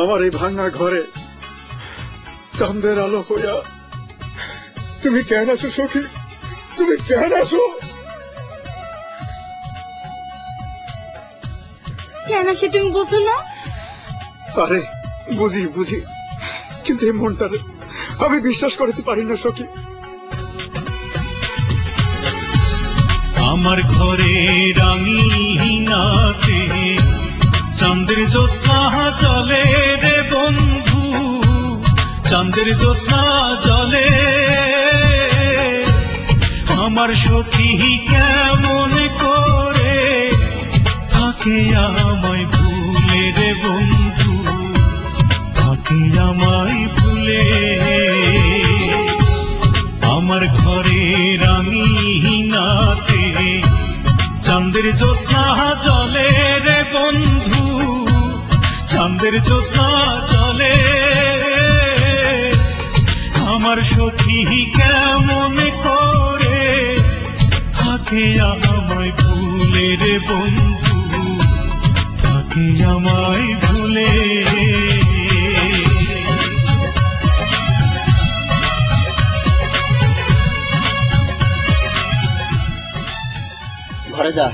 আমার এই ভাঙা ঘরে চাঁদের আলো হইয়া তুমি কেন আছো সখী? তুমি কেন আছো? কেন আসে তুমি বুঝো না? আরে বুঝি বুঝি, কিন্তু এই মনটারে আমি বিশ্বাস করতে পারি না সখী। আমার ঘরে রাঙিনাতে চাঁদের জ্যোৎস্না চলে রে বন্ধু, চাঁদের জ্যোৎস্না চলে। আমার সখী কেমন করে থাকে আমায় ভুলে রে বন্ধু, থাকে আমায় ভুলে। আমার ঘরে রাঙিনাতে চাঁদের জ্যোৎস্না চলে রে বন্ধু, চাঁদের জ্যোৎস্না চলে। আমার সখী কেমন করে থাকে আমায় ভুলে রে বন্ধু, থাকে আমায় ভুলে। ঘরে যা।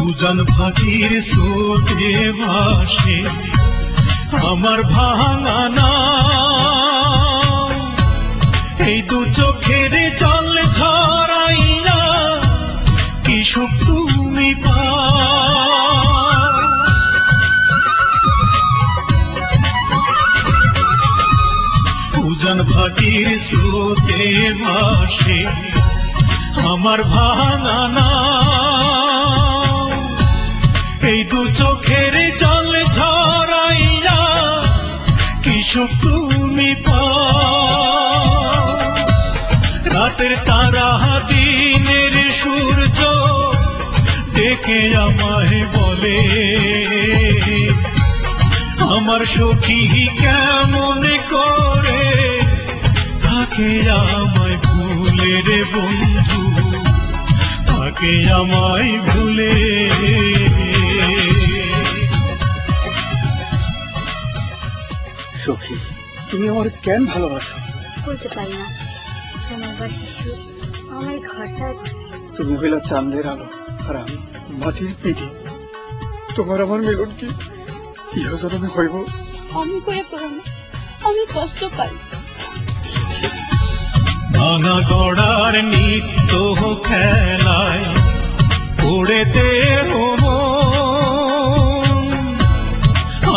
উজান ভাটির স্রোতে ভাসে আমার ভাঙা নাও, এই দু চোখের জল ঝরাইয়া কি সুখ তুমি পাও। উজান ভাটির স্রোতে ভাসে আমার ভাঙা নাও, এই দু চোখের জল ঝরাইয়া কি সুখ তুমি পাও। রাতের তারা দিনের সূর্য ডেকে আমায় বলে, আমার সখী কেমন করে থাকে আমায় ভুলে রে বন্ধু, থাকে আমায় ভুলে। সখী তুমি আমার কেন ভালোবাসো? বলতে পারি না, ভালোবাসিস আমার ঘর ছাড়া করছি। তুমি হইলা চাঁদের আলো আর আমি মাটির পিঠি। তোমার আমার মিলন কি ইহজন্মে হইব? আমি করে করো না, আমি কষ্ট পাই। ভাঙা গড়ার নিত্য খেলায় পড়ে দেহ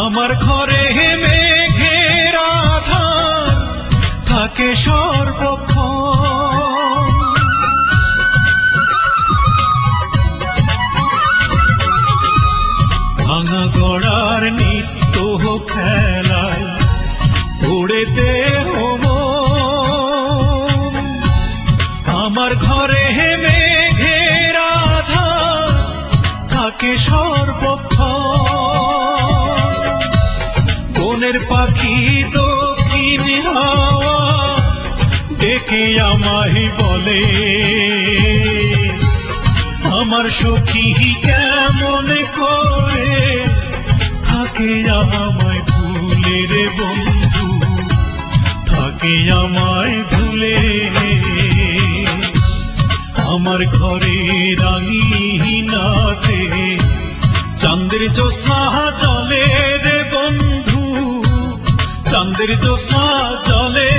আমার ঘরে মেঘের আধার থাকে সর্বক্ষণ। ভাঙা গড়ার নিত্য খেলায় পড়ে দেহ আমার ঘরে মেঘের আধার থাকে সর্বক্ষণ। বনের পাখি দক্ষিণ হাওয়া ডেকে আমায় বলে, আমার সখী কেমন করে থাকে আমায় ভুলে রে বন্ধু, থাকে আমায় ভুলে। আমার ঘরে রাঙিনাতে চাঁদের জ্যোৎস্না চলে রে বন্ধু, চাঁদের জ্যোৎস্না চলে।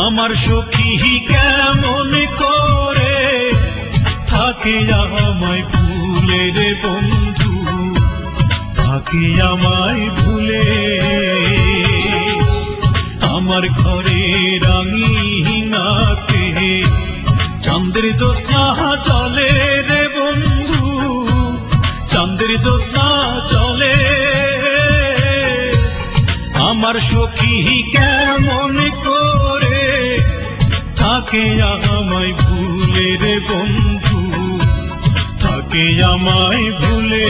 আমার সখী কেমন করে থাকে আমায় ভুলে রে বন্ধু, থাকে আমায় ভুলে। আমার ঘরে রাঙিনাতে চাঁদের জ্যোৎস্না চলে রে বন্ধু, চাঁদের জ্যোৎস্না চলে। আমার সখী কেমন করে থাকে আমায় ভুলে রে বন্ধু, থাকে আমায় ভুলে।